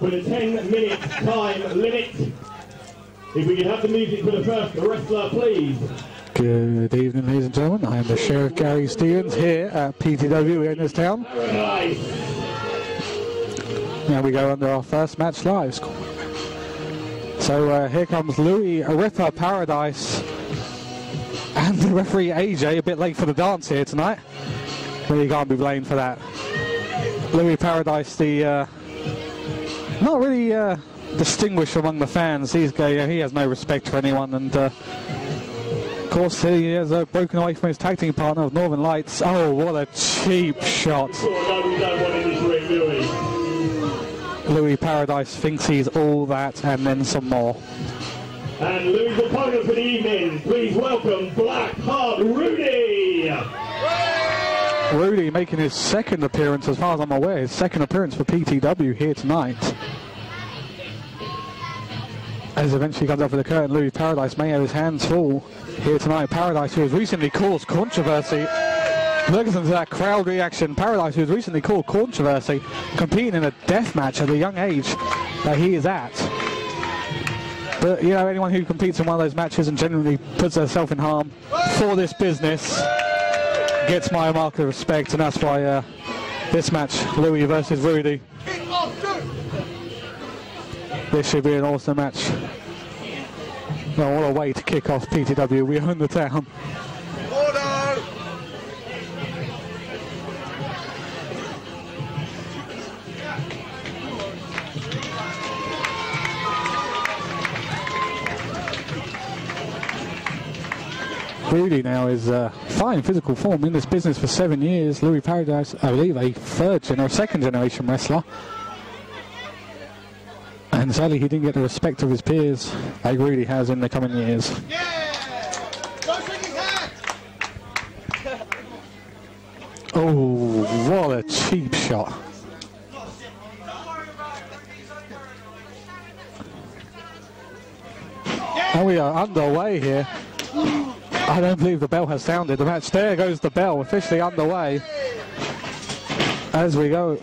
with a 10-minute time limit. If we could have the music for the first wrestler, please. Good evening, ladies and gentlemen. I am the Sheriff Gary Stevens here at PTW in this town. Paradise. Now we go under our first match live. So here comes Lewy Paradise and the referee AJ, a bit late for the dance here tonight. But you can't be blamed for that. Lewy Paradise, the not really distinguished among the fans. He has no respect for anyone, and of course he has broken away from his tag team partner of Northern Lights. Oh, what a cheap shot! Lewy Paradise thinks he's all that and then some more. And Lewy's opponent for the evening, please welcome Blackheart Rudi. Rudi making his second appearance, as far as I'm aware, his second appearance for PTW here tonight. As eventually comes up for the curtain, Lewy Paradise may have his hands full here tonight. Paradise, who has recently caused controversy. Listen to that crowd reaction. Paradise, who has recently caused controversy, competing in a death match at the young age that he is at. But, you know, anyone who competes in one of those matches and genuinely puts herself in harm for this business gets my mark of respect, and that's why this match, Lewy versus Rudi, this should be an awesome match. Well, what a way to kick off PTW. We own the town. Rudi now is fine physical form, in this business for 7 years. Lewy Paradise, I believe, a second generation wrestler. And sadly he didn't get the respect of his peers like Rudi has in the coming years. Oh, what a cheap shot. And we are underway here. I don't believe the bell has sounded. The match, there goes the bell, officially underway. As we go.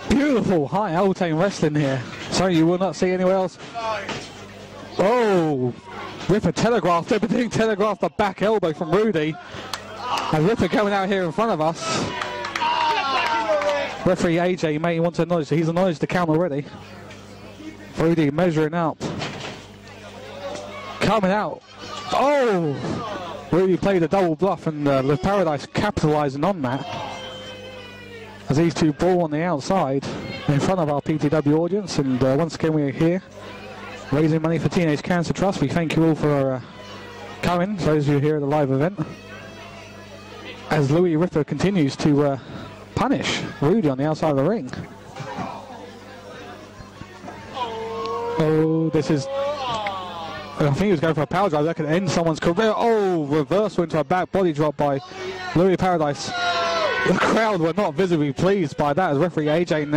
Beautiful high octane wrestling here. Sorry, you will not see anywhere else. Oh, Ripper telegraphed, everything telegraphed, the back elbow from Rudi. And Ripper going out here in front of us. Referee AJ may want to acknowledge that he's acknowledged the count already. Rudi measuring up. Coming out. Oh! Rudi played a double bluff, and Lewy Paradise capitalising on that. As these two brawl on the outside in front of our PTW audience, and once again we are here raising money for Teenage Cancer Trust. We thank you all for coming, those of you here at the live event. As Lewy Ripper continues to punish Rudi on the outside of the ring. Oh, this is... I think he was going for a power drive that could end someone's career. Oh, reversal into a back body drop by Lewy Paradise. The crowd were not visibly pleased by that, as referee AJ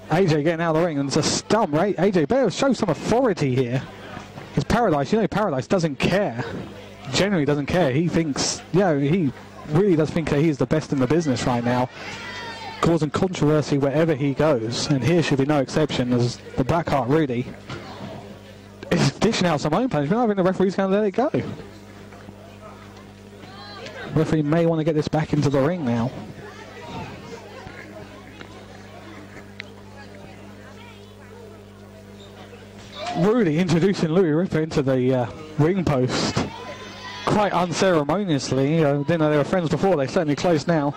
getting out of the ring, and it's a stump, right? AJ better show some authority here. Because Paradise, you know, Paradise doesn't care. Generally doesn't care. He thinks, yeah, he really does think that he's the best in the business right now, causing controversy wherever he goes, and here should be no exception, as the Blackheart Rudi is dishing out some own punishment. I think the referee's going to let it go. The referee may want to get this back into the ring now. Rudi introducing Lewy Ripper into the ring post quite unceremoniously. Didn't know they were friends before, they're certainly close now.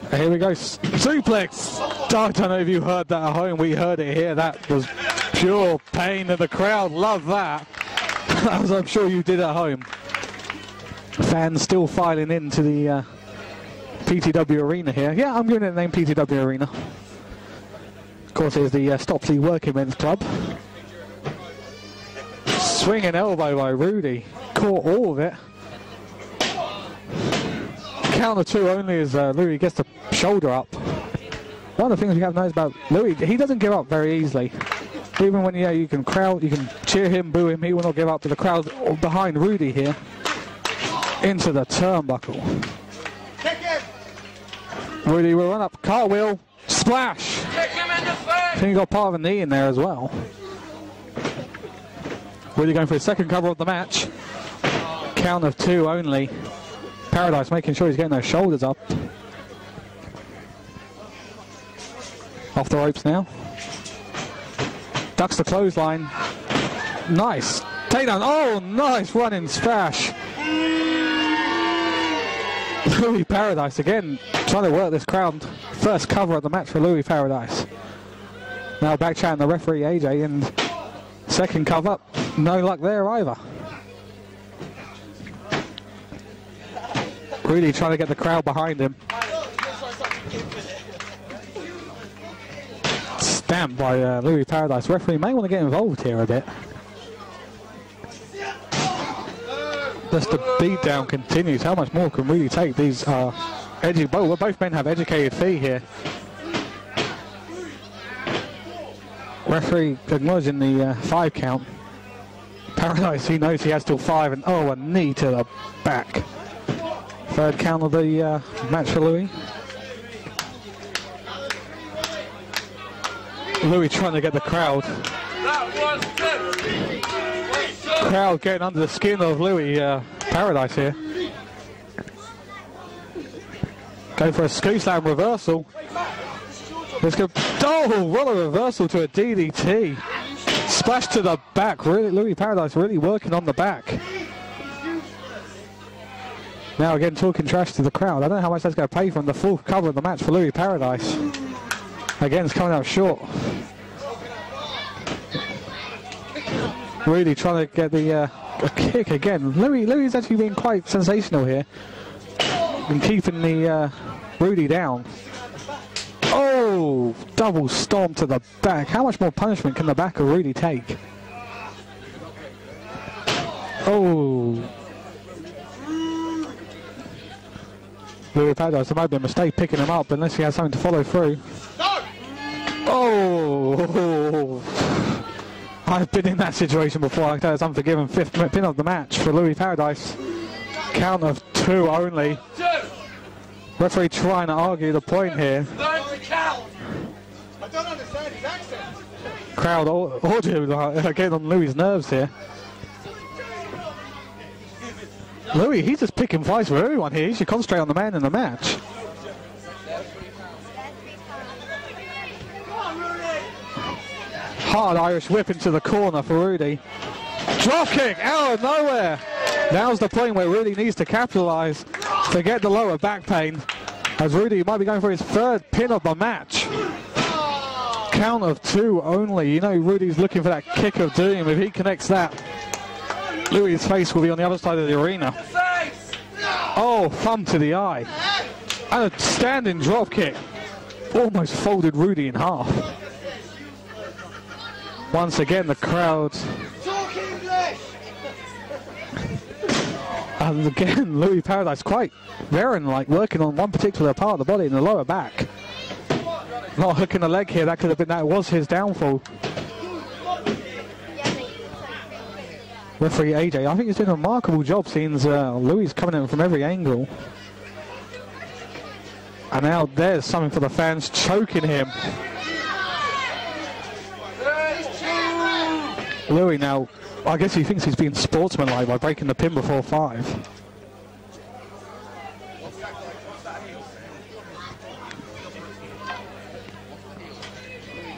Here we go, suplex. I don't know if you heard that at home, we heard it here. That was pure pain, and the crowd loved that. As I'm sure you did at home. Fans still filing into the PTW Arena here. Yeah, I'm giving it the name PTW Arena. Of course, there's the Stopsley Working Men's Club. Swinging elbow by Rudi. Caught all of it. Count of two only as Lewy gets the shoulder up. One of the things we have to know about Lewy, he doesn't give up very easily. Even when you can cheer him, boo him, he will not give up to the crowd behind Rudi here. Into the turnbuckle. Rudi will run up, cartwheel, splash. I think he got part of a knee in there as well. Rudi going for his second cover of the match. Count of 2 only. Paradise making sure he's getting those shoulders up. Off the ropes now. Ducks the clothesline. Nice. Takedown. Oh, nice running smash. Lewy Paradise again trying to work this crowd. First cover of the match for Lewy Paradise. Now back chatting the referee AJ, and second cover. No luck there either. Rudi trying to get the crowd behind him. Stamped by Lewy Paradise. Referee may want to get involved here a bit. Just the beatdown continues. How much more can Rudi take? These both men have educated feet here. Referee acknowledging the 5 count. Paradise, he knows he has till 5, and oh, a knee to the back. Third count of the match for Lewy. Lewy trying to get the crowd. Crowd getting under the skin of Lewy Paradise here. Going for a scoop slam reversal. Let's go. Oh, what a reversal to a DDT. Splash to the back. Really, Lewy Paradise really working on the back. Now again talking trash to the crowd. I don't know how much that's going to pay from the full cover of the match for Lewy Paradise. Again, it's coming out short. Rudi trying to get the a kick again. Lewy's actually been quite sensational here. Been keeping the Rudi down. Oh, double stomp to the back. How much more punishment can the back of Rudi take? Oh. Lewy Paradise, there might be a mistake picking him up unless he has something to follow through. Oh. I've been in that situation before. I think it's unforgiven. 5th pin of the match for Lewy Paradise. Count of 2 only. Referee trying to argue the point here. I don't understand his accent. Crowd audio getting on Lewy's nerves here. Lewy, he's just picking fights with everyone here. He should concentrate on the man in the match. Hard Irish whip into the corner for Rudi. Drop kick out of nowhere. Now's the point where Rudi needs to capitalise to get the lower back pain, as Rudi might be going for his 3rd pin of the match. Count of 2 only. You know Rudi's looking for that kick of doom. If he connects that, Lewy's face will be on the other side of the arena. Oh, thumb to the eye. And a standing drop kick. Almost folded Rudi in half. Once again, the crowd. And again, Lewy Paradise quite Baron-like, working on one particular part of the body in the lower back. Not hooking the leg here. That could have been. That was his downfall. Referee AJ, I think he's doing a remarkable job, seeing Lewy's coming in from every angle. And now there's something for the fans, choking him. Lewy now, I guess he thinks he's being sportsmanlike by breaking the pin before 5.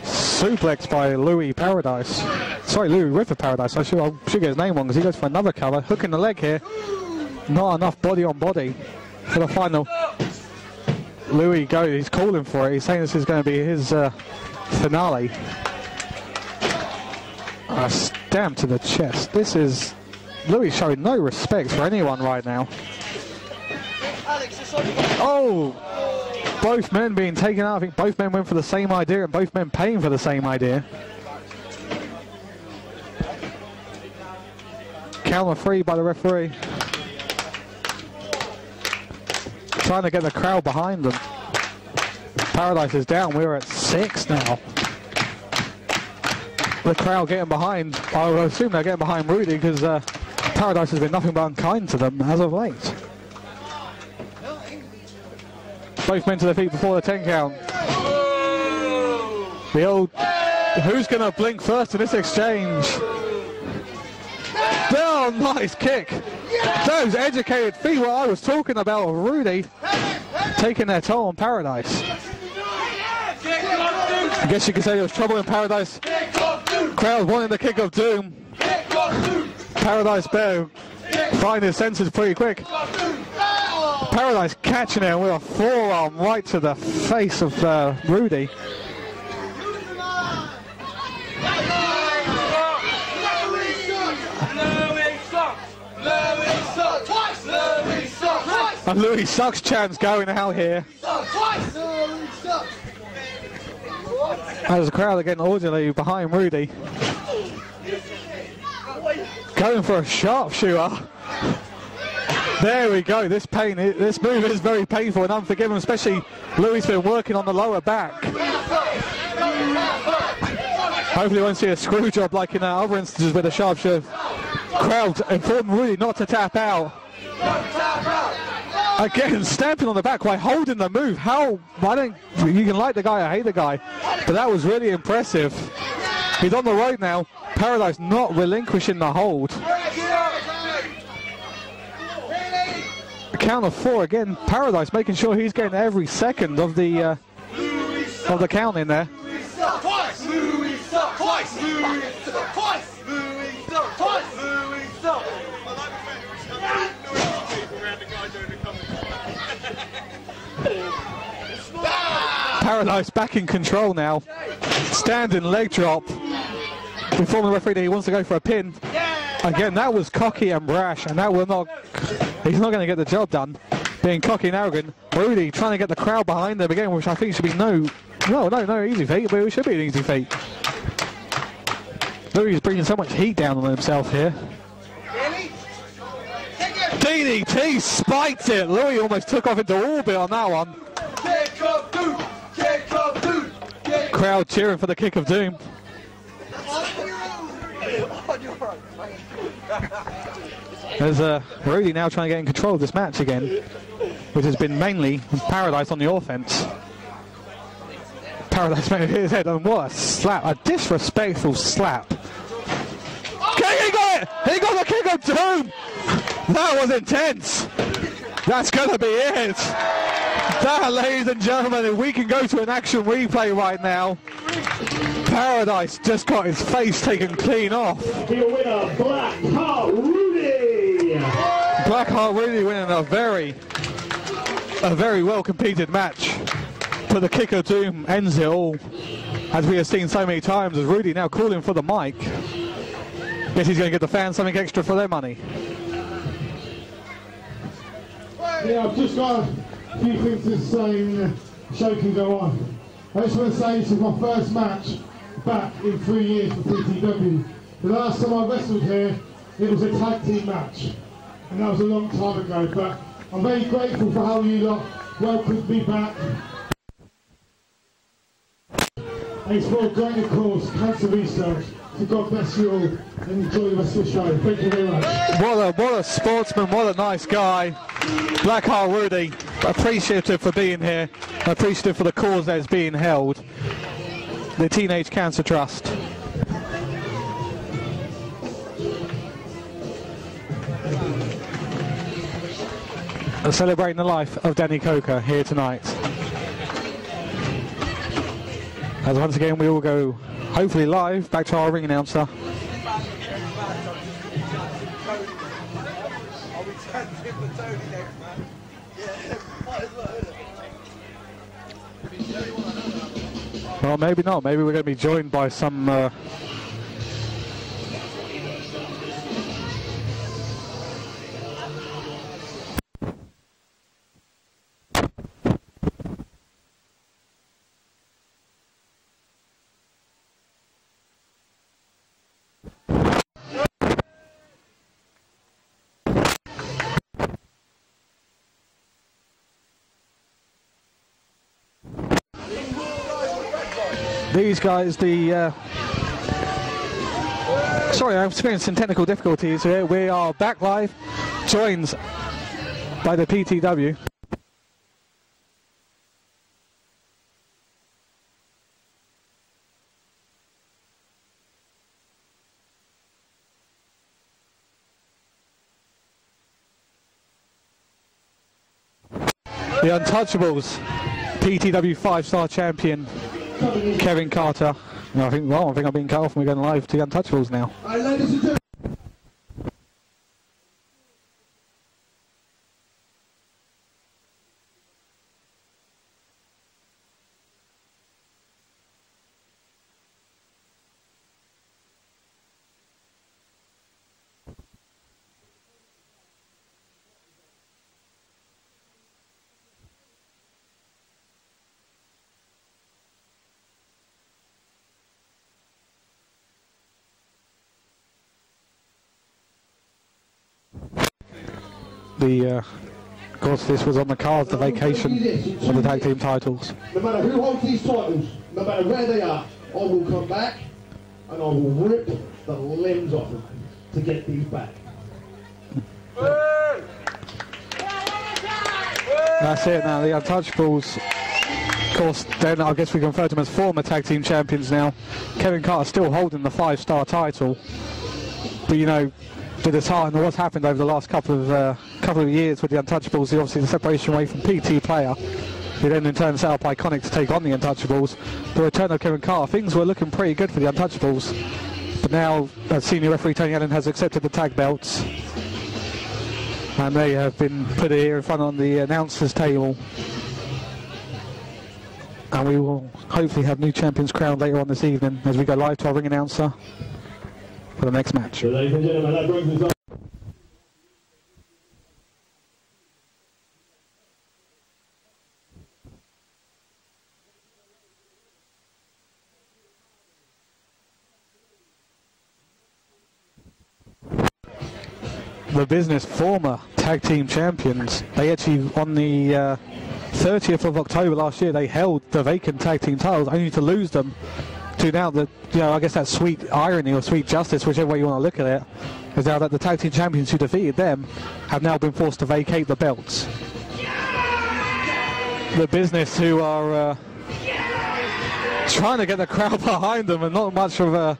Suplex by Lewy Paradise. Sorry, Lewy River Paradise. I should get his name wrong because he goes for another cover. Hooking the leg here. Not enough body on body for the final. Lewy goes, he's calling for it. He's saying this is going to be his finale. A stamp to the chest. This is Lewy showing no respect for anyone right now. Oh, both men being taken out. I think both men went for the same idea and both men paying for the same idea. Count of 3 by the referee. Trying to get the crowd behind them. Paradise is down. We're at 6 now. The crowd getting behind. I would assume they're getting behind Rudi because Paradise has been nothing but unkind to them as of late. Both men to their feet before the 10 count. The old, who's going to blink first in this exchange? Oh, nice kick. Those educated feet, what I was talking about, Rudi taking their toll on Paradise. I guess you could say there was trouble in Paradise. Crowd wanting the kick of doom. Paradise better find his senses pretty quick. Paradise catching it with a forearm right to the face of Rudi. And Louis sucks chants going out here. As the crowd are getting orderly behind Rudi. Going for a sharpshooter. There we go. This move is very painful and unforgiving, especially Louis been working on the lower back. Hopefully we won't see a screw job like in other instances with a sharpshooter. Crowd informing Rudi not to tap out. Again, stamping on the back while holding the move. How? You can like the guy or hate the guy, but that was really impressive. He's on the road now. Paradise not relinquishing the hold. A count of 4 again. Paradise making sure he's getting every second of the count in there. Paradise back in control now. Standing leg drop. Informing the referee that he wants to go for a pin. Again, that was cocky and brash, and that will not. He's not going to get the job done. Being cocky and arrogant. Rudi trying to get the crowd behind him again, which I think should be no easy feat, but it should be an easy feat. Louis is bringing so much heat down on himself here. DDT spiked it. Louis almost took off into orbit on that one. Crowd cheering for the kick of doom. There's Rudi now trying to get in control of this match again, which has been mainly Paradise on the offense. Paradise made his head, and what a slap, a disrespectful slap. Okay, he got it! He got the kick of doom! That was intense! That's gonna be it! That, ladies and gentlemen, if we can go to an action replay right now. Paradise just got his face taken clean off. Your winner, Blackheart Rudi! Blackheart Rudi winning a very well competed match. But the kick of doom ends it all, as we have seen so many times, as Rudi now calling for the mic. Guess he's going to give the fans something extra for their money. Yeah, I've just got a few things to say and the show can go on. I just want to say this is my first match back in 3 years for PTW. The last time I wrestled here, it was a tag team match, and that was a long time ago, but I'm very grateful for how you lot welcomed me back. And it's for a greater cause, cancer research. So God bless you all and enjoy the rest of the show. Thank you very much. What a sportsman, what a nice guy. Blackheart Rudi, appreciative for being here, appreciative for the cause that is being held. The Teenage Cancer Trust. Celebrating the life of Danny Coker here tonight. As once again we will go, hopefully live, back to our ring announcer. Well, maybe not. Maybe we're going to be joined by some... These guys, sorry, I'm experiencing technical difficulties here. We are back live, joined by the PTW. The Untouchables, PTW 5-star champion Kevin Carter. No, I think I'm being cut off and we're going live to the Untouchables now. Ladies and gentlemen. Of course, this was on the cards, the vacation of the tag team titles. No matter who holds these titles, no matter where they are, I will come back and I will rip the limbs off them to get these back. That's it now, the Untouchables. Of course, then I guess we can refer to them as former tag team champions now. Kevin Carter still holding the 5-star title. But you know, with the time what's happened over the last couple of years with the Untouchables, obviously the separation away from P.T Player, who then in turn set up Iconic to take on the Untouchables. The return of Kevin Carr, things were looking pretty good for the Untouchables, but now senior referee Tony Allen has accepted the tag belts, and they have been put here in front on the announcers table, and we will hopefully have new champions crowned later on this evening as we go live to our ring announcer for the next match. So ladies and gentlemen, that brings us up. The Business former tag team champions. They actually, on the 30th of October last year, they held the vacant tag team titles, only to lose them to now the, I guess that's sweet irony or sweet justice, whichever way you want to look at it, is now that the tag team champions who defeated them have now been forced to vacate the belts. The Business, who are trying to get the crowd behind them and not much of a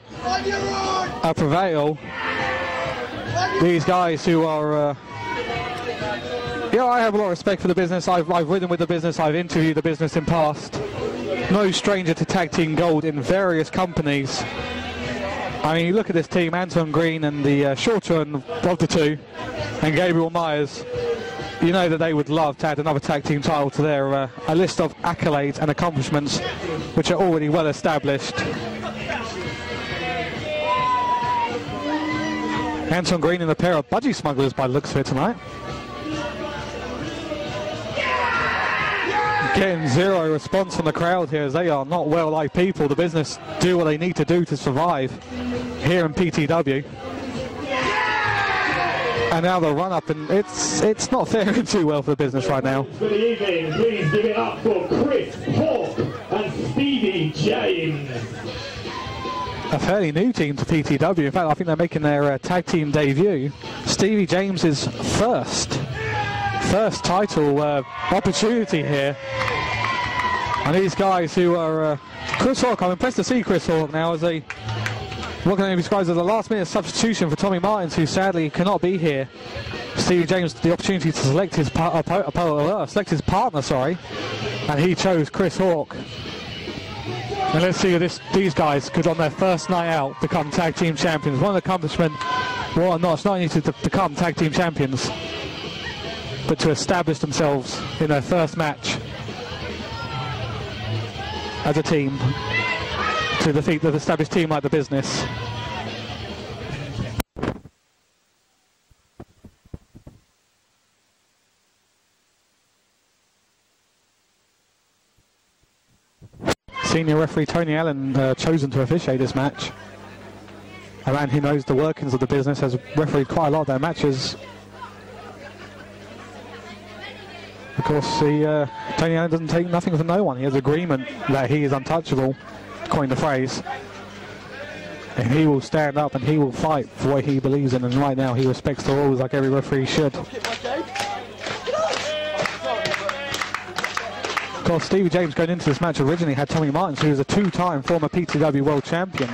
prevail. These guys who are, I have a lot of respect for the Business. I've ridden with the Business, I've interviewed the Business in past. No stranger to tag team gold in various companies. I mean, you look at this team, Anton Green and the shorter of the two, and Gabriel Myers, you know that they would love to add another tag team title to their a list of accolades and accomplishments which are already well established. Anton Green in a pair of budgie smugglers by the looks of it tonight. Getting zero response from the crowd here, as they are not well-liked people. The Business do what they need to do to survive here in PTW. And now the run-up, and it's not faring too well for the Business right now. For the evening, please give it up for Chris Hawk and Stevie James. A fairly new team to PTW. In fact, I think they're making their tag team debut. Stevie James's first title opportunity here. And these guys who are Chris Hawk, I'm impressed to see Chris Hawk now as what can be described as a last-minute substitution for Tommy Martins, who sadly cannot be here. Stevie James the opportunity to select his partner, and he chose Chris Hawk. And let's see if these guys could, on their first night out, become tag team champions. One accomplishment, well, not, it's not only to become tag team champions, but to establish themselves in their first match as a team to defeat the established team like the Business. Senior referee Tony Allen chosen to officiate this match. A man who knows the workings of the Business, has refereed quite a lot of their matches. Of course, Tony Allen doesn't take nothing from no one. He has agreement that he is untouchable, coin the phrase. And he will stand up and he will fight for what he believes in, and right now he respects the rules like every referee should. Of course, Stevie James going into this match originally had Tommy Martins, who is a two-time former PTW World Champion.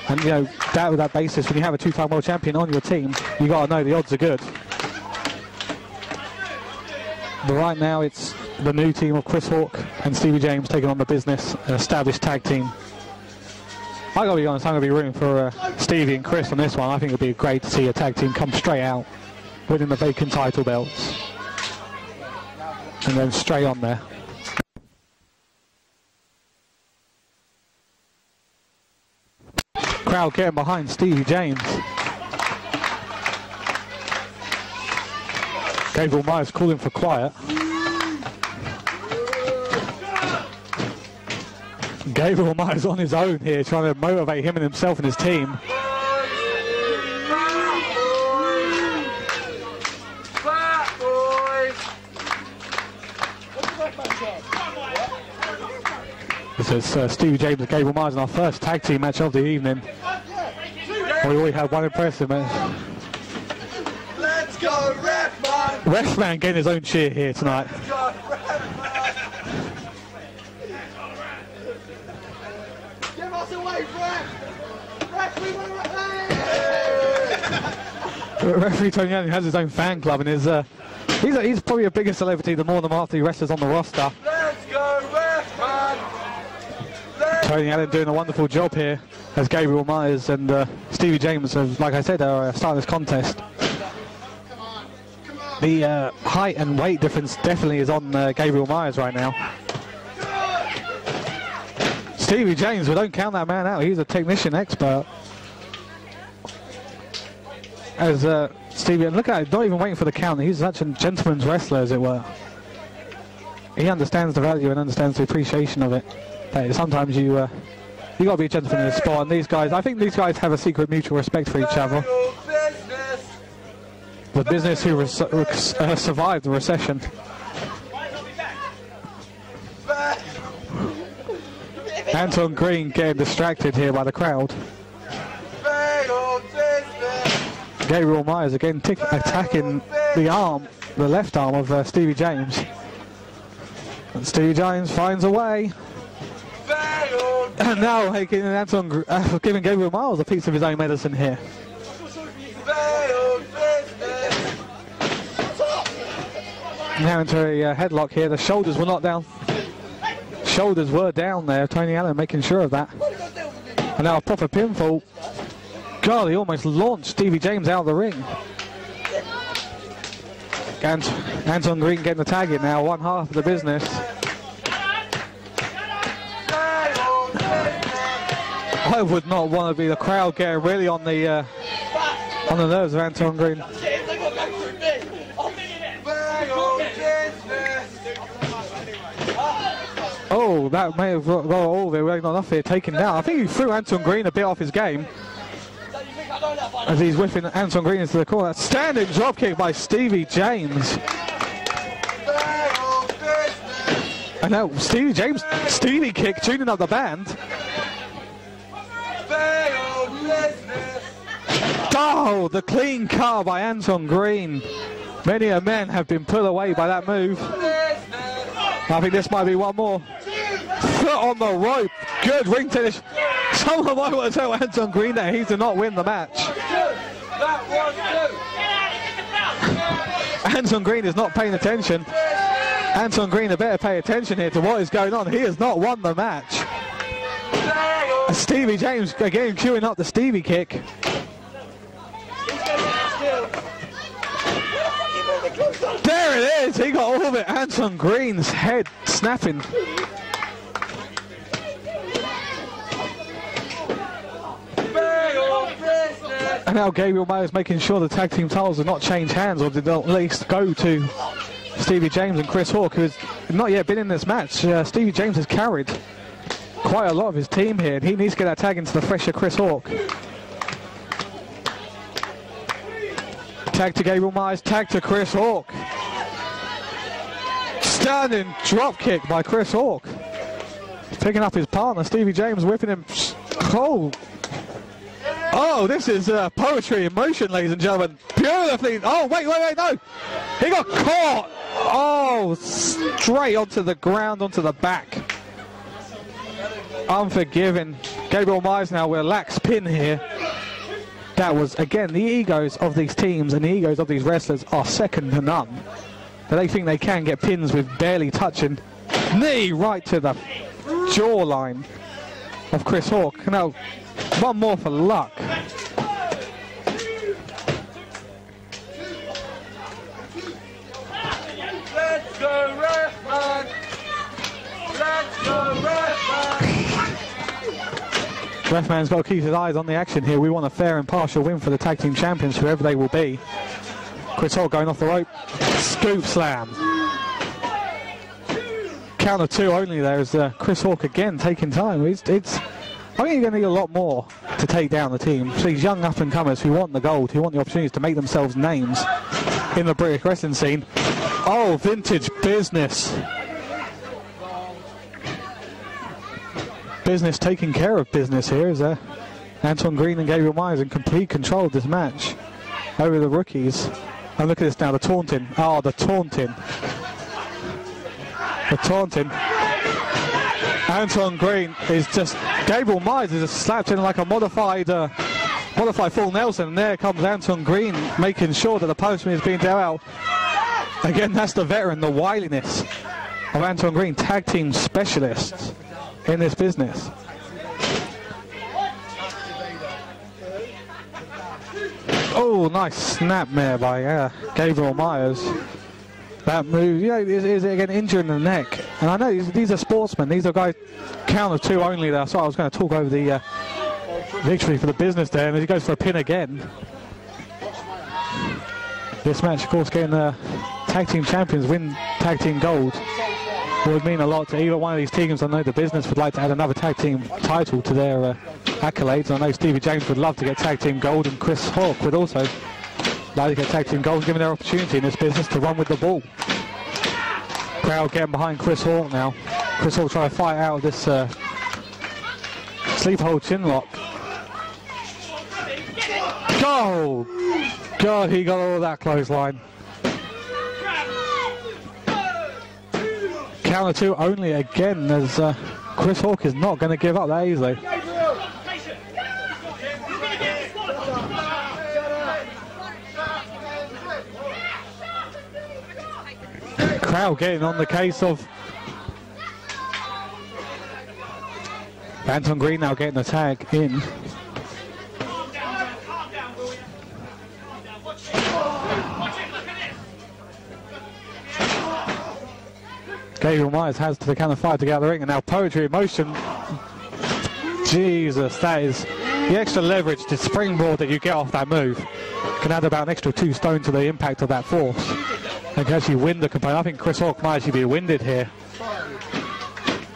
And you know, with that basis, when you have a two-time World Champion on your team, you got to know the odds are good. But right now it's the new team of Chris Hawk and Stevie James taking on the Business, an established tag team. I gotta be honest, I'm gonna be rooting for Stevie and Chris on this one. I think it'd be great to see a tag team come straight out, winning the vacant title belts, and then straight on there. Crowd getting behind Stevie James. Gabriel Myers calling for quiet. Gabriel Myers on his own here, trying to motivate him and himself and his team. This is Stevie James and Gabriel Myers in our first tag team match of the evening. We already had one impressive match. Let's go, Ref Man! Ref Man getting his own cheer here tonight. Let's go, Ref Man! Give us away, Ref! Ref, we want to Referee Tony Allen has his own fan club and is he's probably a bigger celebrity the more than after he wrestlers on the roster. Let's go, Ref Man! Tony Allen doing a wonderful job here as Gabriel Myers and Stevie James, like I said, are starting this contest. The height and weight difference definitely is on Gabriel Myers right now. Stevie James, we don't count that man out. He's a technician expert. As Stevie, and look at it, not even waiting for the count. He's such a gentleman's wrestler, as it were. He understands the value and understands the appreciation of it. But sometimes you got to be a gentleman in the sport. And these guys, I think these guys have a secret mutual respect for each other. The Business who survived the recession. Anton Green getting distracted here by the crowd. Gabriel Myers again attacking the arm, the left arm of Stevie James. And Stevie James finds a way. And now giving Gabriel Myers a piece of his own medicine here. Now into a headlock here. The shoulders were not down. Shoulders were down there. Tony Allen making sure of that. And now a proper pinfall. God, he almost launched Stevie James out of the ring. And Anton Green getting the tag in now, one half of the Business. I would not want to be the crowd getting really on the nerves of Anton Green. Oh, that may have got all the way enough here taken down. I think he threw Anton Green a bit off his game as he's whipping Anton Green into the corner. Standing dropkick by Stevie James. And now Stevie James, Stevie kick, tuning up the band. Oh, the clean car by Anton Green. Many a men have been put away by that move. I think this might be one more. Foot on the rope. Good ring finish. Someone might want to tell Anton Green that he did not win the match. Anton Green is not paying attention. Anton Green had better pay attention here to what is going on. He has not won the match. Stevie James again queuing up the Stevie kick. There it is. He got all of it. Anton Green's head snapping. And now Gabriel Myers making sure the tag team titles do not change hands, or did at least go to Stevie James and Chris Hawk, who has not yet been in this match. Stevie James has carried quite a lot of his team here, and he needs to get that tag into the fresher Chris Hawk. Tag to Gabriel Myers, tag to Chris Hawk. Standing drop kick by Chris Hawk. Picking up his partner, Stevie James, whipping him. Oh, this is poetry in motion, ladies and gentlemen. Beautifully. Oh, wait, no. He got caught. Oh, straight onto the ground, onto the back. Unforgiving. Gabriel Myers now with a lax pin here. That was, again, the egos of these teams and the egos of these wrestlers are second to none. that they think they can get pins with barely touching. Knee right to the jawline of Chris Hawk. Now, one more for luck. Let's go, Redman! Let's go, Redman! Refman's got to keep his eyes on the action here. We want a fair and partial win for the tag team champions, whoever they will be. Chris Hawk going off the rope. Scoop slam. Count of 2 only there as Chris Hawk again taking time. I think you're going to need a lot more to take down the team. So these young up-and-comers who want the gold, who want the opportunities to make themselves names in the British wrestling scene. Oh, vintage business. Business taking care of business here as Anton Green and Gabriel Myers in complete control of this match over the rookies. And look at this now, the taunting. Oh, the taunting. The taunting. Anton Green is just, Gabriel Myers is just slapped in like a modified full Nelson, and there comes Anton Green making sure that the punishment is being dealt out. Again, that's the veteran, the wiliness of Anton Green, tag team specialists in this business. Oh, nice snap there by Gabriel Myers. That move, is again injuring the neck. And I know these are sportsmen. These are guys, count of 2 only there. So I was going to talk over the victory for the business there. And he goes for a pin again. This match, of course, getting the tag team champions win tag team gold would mean a lot to either one of these teams. I know the business would like to add another tag team title to their accolades. I know Stevie James would love to get tag team gold, and Chris Hawk would also like to get tag team gold, given their opportunity in this business to run with the ball. Crowd getting behind Chris Hawk now. Chris Hawk trying to fight out of this sleep hold chin lock. Goal! God, he got all that clothesline. Count of 2 only again, as Chris Hawk is not going to give up that easily. Crowd getting on the case of Anton Green now getting the tag in. Gabriel Myers has to the count of 5 to get out of the ring, and now Poetry in motion. Jesus, that is the extra leverage, the springboard that you get off that move. Can add about an extra 2 stone to the impact of that force. And can actually win the component. I think Chris Hawk might actually be winded here.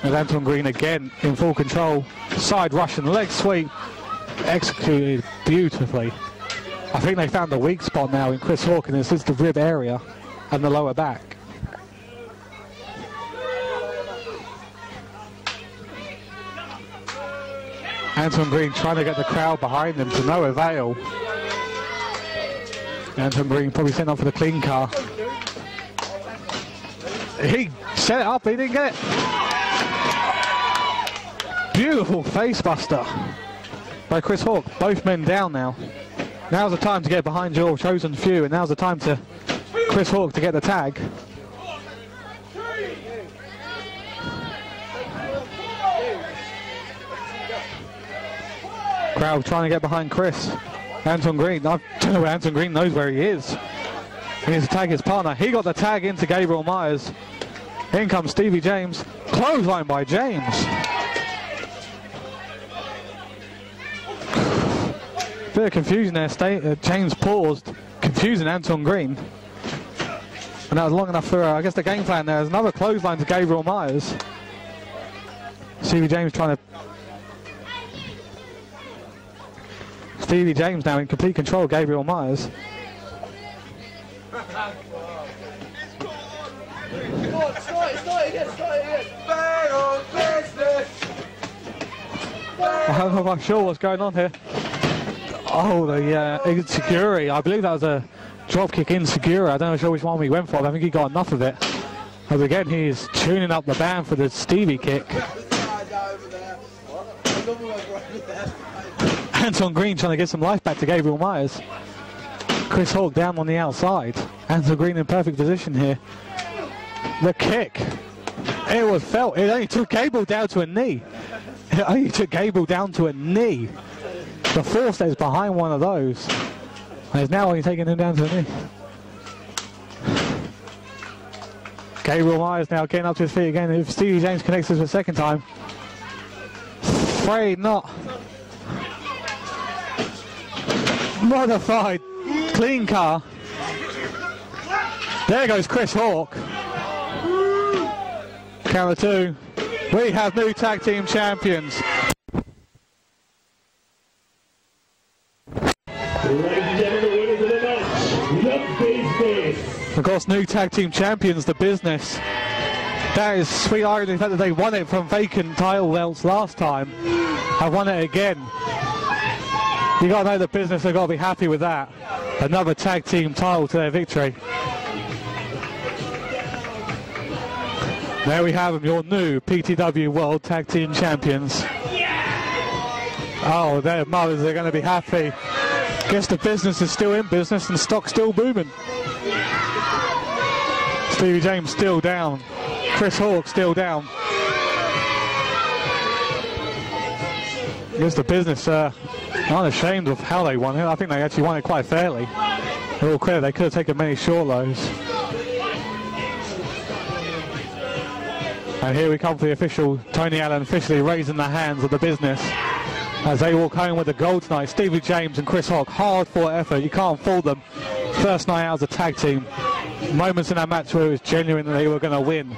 And Anton Green again in full control. Side Russian leg sweep. Executed beautifully. I think they found the weak spot now in Chris Hawk, and this is the rib area and the lower back. Anton Green trying to get the crowd behind him to no avail. Anton Green probably sent up for the clean car. He set it up, he didn't get it. Beautiful face buster by Chris Hawk. Both men down now. Now's the time to get behind your chosen few, and now's the time to Chris Hawk to get the tag. Crowd trying to get behind Chris. Anton Green, I don't know where Anton Green knows where he is. He needs to tag his partner. He got the tag into Gabriel Myers. In comes Stevie James. Clothesline by James. Bit of confusion there. James paused, confusing Anton Green. And that was long enough for, I guess, the game plan there. There's another clothesline to Gabriel Myers. Stevie James trying to... Stevie James now in complete control of Gabriel Myers. I'm not sure what's going on here. Oh, the Insecurity. I believe that was a dropkick Insecurity. I don't know which one we went for, but I think he got enough of it. As again, he's tuning up the band for the Stevie kick. Anton Green trying to get some life back to Gabriel Myers. Chris Hawk down on the outside. Anton Green in perfect position here. The kick. It was felt. It only took Gabriel down to a knee. It only took Gabriel down to a knee. The force that is behind one of those. And is now only taking him down to a knee. Gabriel Myers now getting up to his feet again. If Stevie James connects this for a second time. Afraid not. Modified clean car. There goes Chris Hawk. Count of 2. We have new tag team champions. Ladies and gentlemen, the winners of the match, the Business. Of course, new tag team champions, the Business. That is sweet irony, the fact that they won it from vacant title belts last time. Have won it again. You got to know the Business have got to be happy with that. Another tag team title to their victory. There we have them, your new PTW World Tag Team Champions. Oh, their mothers are going to be happy. Guess the Business is still in business and stock still booming. Stevie James still down. Chris Hawk still down. Guess the Business aren't ashamed of how they won it. I think they actually won it quite fairly. They're all clear, they could have taken many short lows. And here we come for the official, Tony Allen officially raising the hands of the Business as they walk home with the gold tonight. Stevie James and Chris Hawk, hard fought effort, you can't fool them. First night out as a tag team. Moments in that match where it was genuine that they were going to win.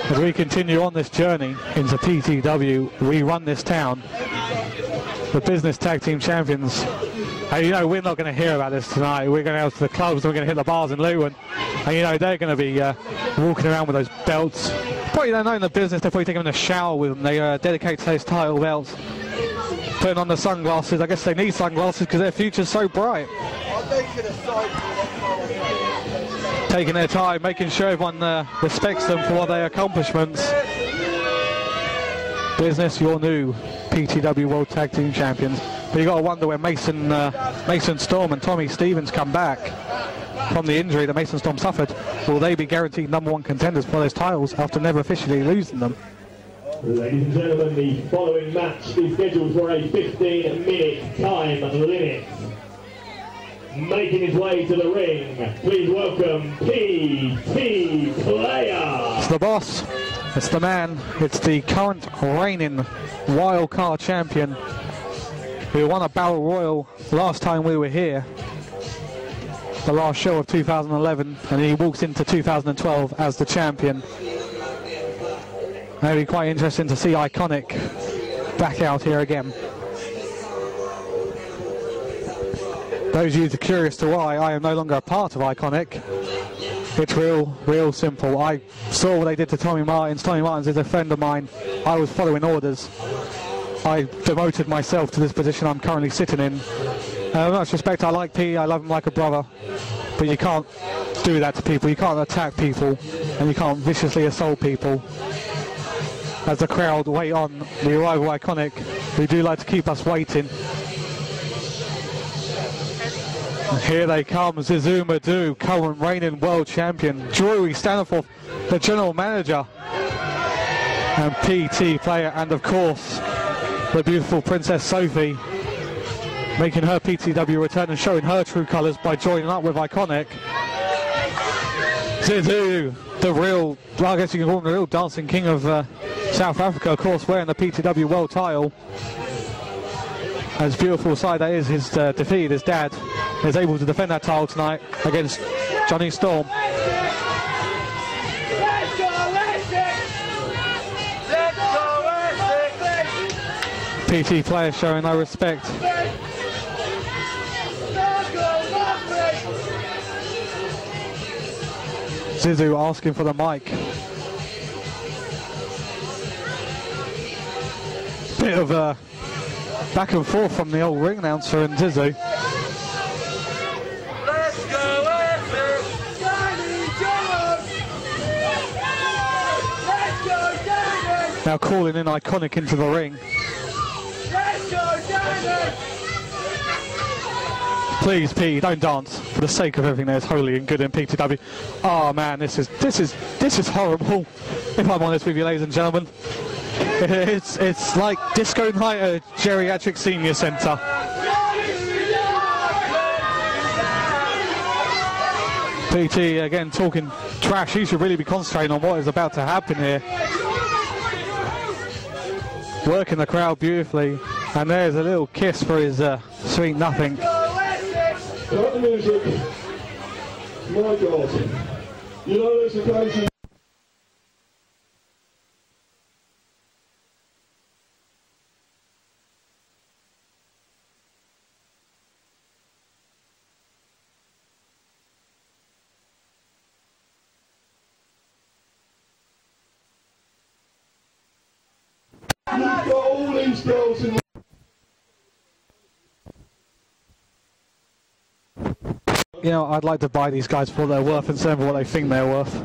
As we continue on this journey into PTW, we run this town. The Business Tag Team Champions. And you know, we're not going to hear about this tonight. We're going out to the clubs and we're going to hit the bars in Luton. And you know, they're going to be walking around with those belts. Probably don't know in the Business, they're probably taking them in the shower with them. They dedicate to those title belts. Putting on the sunglasses. I guess they need sunglasses because their future's so bright. Taking their time, making sure everyone respects them for what their accomplishments. Business, your new PTW World Tag Team Champions. But you got to wonder when Mason Storm and Tommy Stevens come back from the injury that Mason Storm suffered. Will they be guaranteed #1 contenders for those titles after never officially losing them? Ladies and gentlemen, the following match is scheduled for a 15-minute time limit. Making his way to the ring, please welcome P.T. Player. It's the boss, it's the man, it's the current reigning Wildcard champion who won a Battle Royal last time we were here, the last show of 2011, and he walks into 2012 as the champion. It'll be quite interesting to see Iconic back out here again. Those of you curious to why I am no longer a part of Iconic, it's real simple. I saw what they did to Tommy Martins. Tommy Martins is a friend of mine. I was following orders. I demoted myself to this position I'm currently sitting in. With much respect, I like P, I love him like a brother, but you can't do that to people. You can't attack people, and you can't viciously assault people. As the crowd wait on the arrival of Iconic, we do like to keep us waiting. And here they come, Zizou Middoux, current reigning world champion. Drew Staniforth, the general manager. And P.T. Player, and of course, the beautiful Princess Sophie, making her PTW return and showing her true colours by joining up with Iconic. Zizou, the real, well, I guess you can call him the real dancing king of South Africa, of course, wearing the PTW World Title. As beautiful side that is, his defeat, his dad is able to defend that title tonight against Jonny Storm. PT Player showing no respect. Zizou asking for the mic. Bit of a back and forth from the old ring announcer and Zizou. Now calling in Iconic into the ring. Please, P, don't dance for the sake of everything that is holy and good in PTW. Oh man, this is horrible. If I'm honest with you, ladies and gentlemen, it's like disco night at a geriatric senior centre. PT again talking trash. He should really be concentrating on what is about to happen here. Working the crowd beautifully, and there's a little kiss for his sweet nothing. Cut the music. My God. You know this occasion. You've got all these girls in. You know, I'd like to buy these guys for what they're worth instead of what they think they're worth.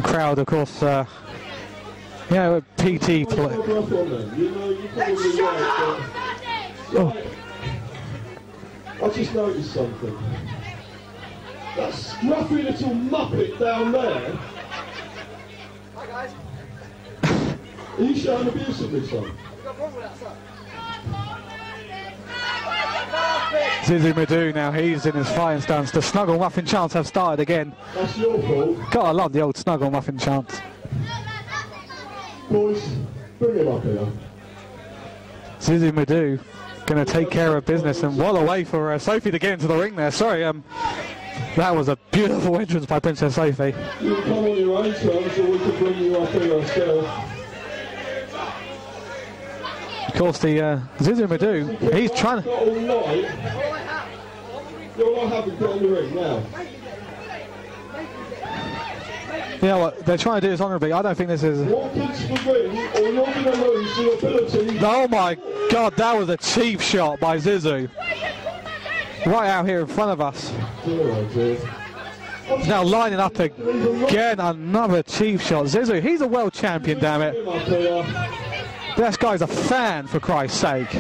Crowd, of course, you know, PT Player. I just noticed something. That scruffy little muppet down there. Hi guys. Are you showing abuse of me, son? Zizou Middoux now, he's in his fighting stance. The snuggle muffin chants have started again. That's your fault. Gotta love the old snuggle muffin chants. Boys, bring him up here. Zizou Middoux gonna take care of business, and what a way for Sophie to get into the ring there. Sorry, that was a beautiful entrance by Princess Sophie. You can come on your own terms, or we can bring you up here ourselves. Of course, the Zizou Middoux, he's trying to... All night. You're not having to get in the ring now. You know what, they're trying to do this honourably. I don't think this is... Walk into the ring, or you're going to lose the ability... Oh my God, that was a cheap shot by Zizou. Right out here in front of us. Now lining up again, another cheap shot. Zizou, he's a world champion, damn it. This guy's a fan, for Christ's sake.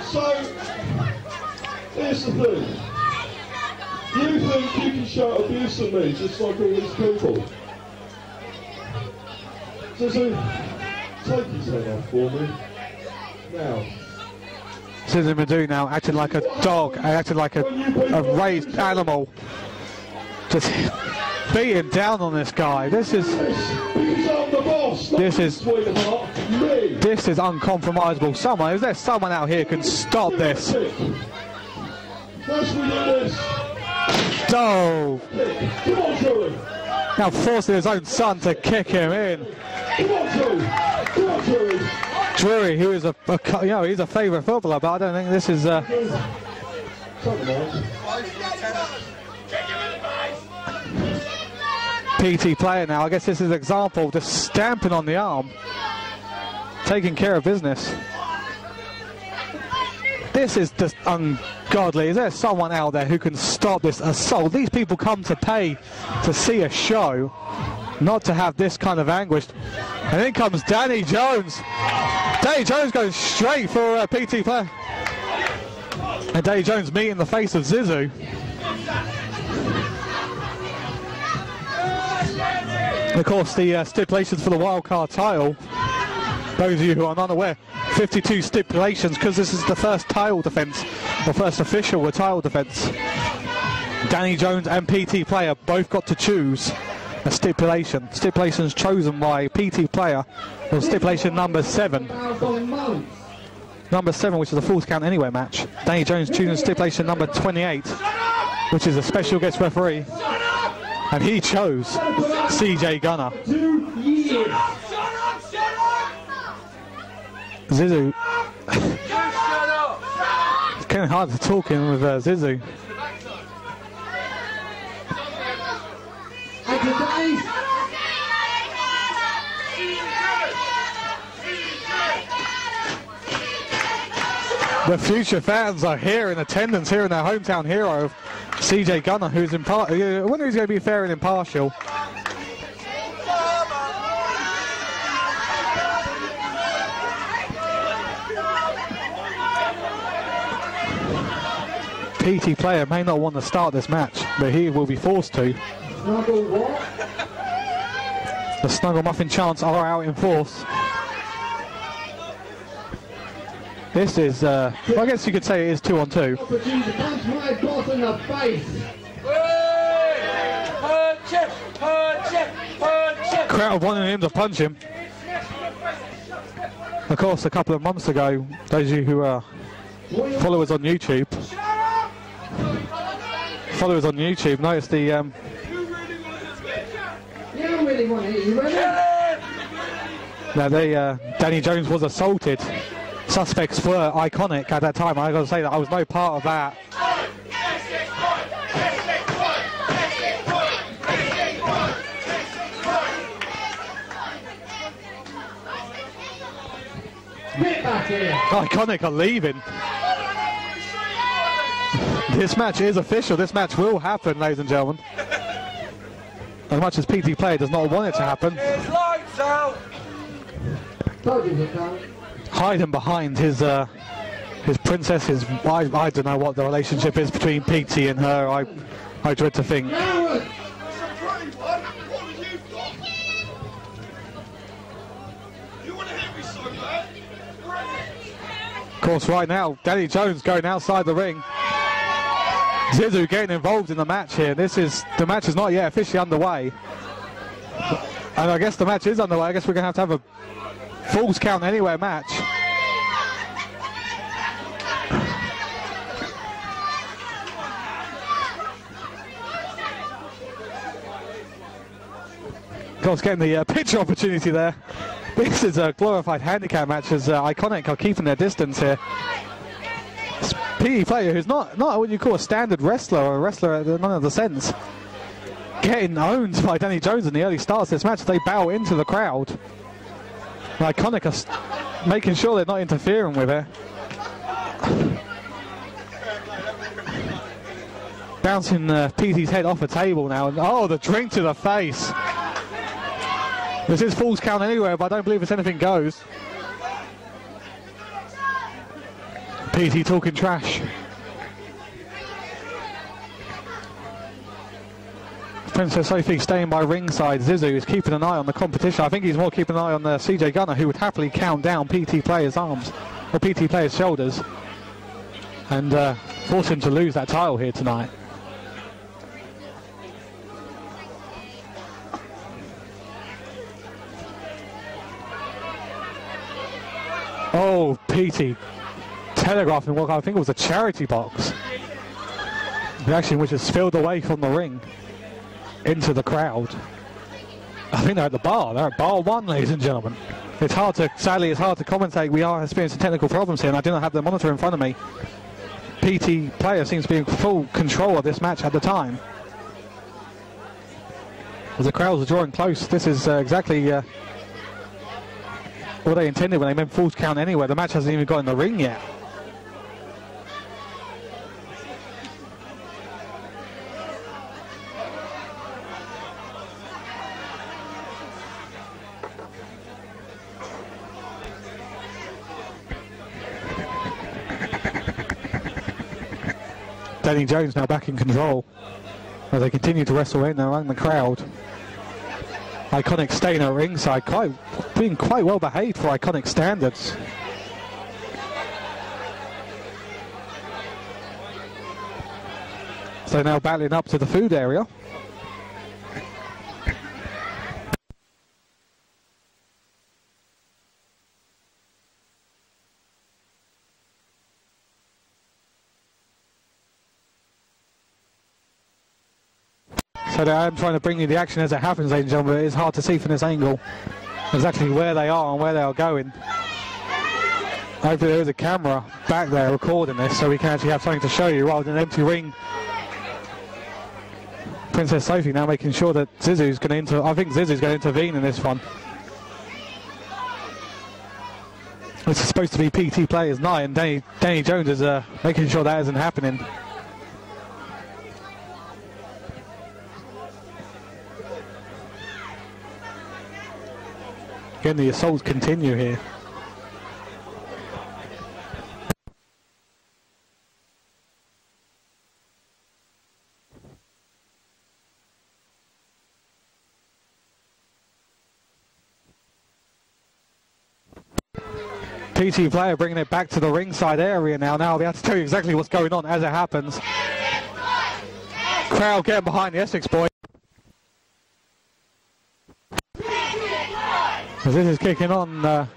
So, here's the thing. You think you can shout abuse at me just like all these people? Zizou, take his head off for me. Now. Zizou Middoux now acting like a dog, acting like a raised animal. Just beating down on this guy. This is uncompromisable. Is there someone out here who can stop this? Oh! Now forcing his own son to kick him in. Drury, who is he's a favourite footballer, but I don't think this is. PT Player now. I guess this is an example, just stamping on the arm, taking care of business. This is just ungodly. Is there someone out there who can stop this assault? These people come to pay to see a show, not to have this kind of anguish. And in comes Danny Jonez. Danny Jonez goes straight for PT Player. And Danny Jonez meeting the face of Zizou. And of course, the stipulations for the Wildcard Title, those of you who are unaware, 52 stipulations, because this is the first title defence, the first official title defence. Danny Jonez and PT Player both got to choose a stipulation. Stipulations chosen by PT Player was stipulation number 7. Number 7, which is a Falls Count Anywhere match. Danny Jonez choosing stipulation number 28, which is a special guest referee. And he chose CJ Gunner. Zizou. It's kind of hard to talk in with Zizou. The future fans are here in attendance, here in their hometown hero of CJ Gunner, who's I wonder who's going to be fair and impartial. PT Player may not want to start this match, but he will be forced to. The Snuggle Muffin chants are out in force. This is, I guess you could say it is 2-on-2. Crowd wanting him to punch him. Of course, a couple of months ago, those of you who are followers on YouTube noticed the Danny Jonez was assaulted. Suspects were iconic at that time. I got to say that I was no part of that. Iconic are leaving. This match is official. This match will happen, ladies and gentlemen. As much as PT Player does not want it to happen. Hiding behind his princess, I don't know what the relationship is between PT and her. I dread to think. Of course, right now, Danny Jonez going outside the ring. Zizou getting involved in the match here. The match is not yet officially underway. And I guess the match is underway. I guess we're going to have a Falls Count Anywhere match. Of course, getting the picture opportunity there. This is a glorified handicap match as Iconic are keeping their distance here. PT Player, who's not what you call a standard wrestler or a wrestler in none of the sense, getting owned by Danny Jonez in the early starts of this match. They bow into the crowd. Iconic are making sure they're not interfering with it. Bouncing PT's head off a table now. And, oh, the drink to the face. This is Falls Count Anywhere, but I don't believe it's anything goes. PT talking trash. Princess Sophie staying by ringside. Zizou is keeping an eye on the competition. I think he's more keeping an eye on CJ Gunner, who would happily count down PT Player's arms, or PT Player's shoulders, and force him to lose that title here tonight. Oh, PT telegraphing what I think was a charity box. The action which is spilled away from the ring into the crowd. I think they're at the bar. They're at bar 1, ladies and gentlemen. Sadly, it's hard to commentate. We are experiencing technical problems here, and I do not have the monitor in front of me. PT Player seems to be in full control of this match at the time. As the crowds are drawing close, this is exactly what they intended when they meant Falls Count Anywhere. The match hasn't even got in the ring yet. Danny Jonez now back in control as they continue to wrestle in around the crowd. Iconic staying at ringside, being quite well behaved for Iconic standards. So now battling up to the food area. So I am trying to bring you the action as it happens, ladies and gentlemen, but it is hard to see from this angle exactly where they are and where they are going. Hopefully there is a camera back there recording this so we can actually have something to show you rather than an empty ring. Princess Sophie now making sure that Zizou's going to I think Zizou's going to intervene in this one. This is supposed to be PT Player's night, and Danny Jonez is making sure that isn't happening. Again, the assaults continue here. PT Player bringing it back to the ringside area now. Now I'll be able to tell you exactly what's going on as it happens. Crowd getting behind the Essex boy. As this is kicking on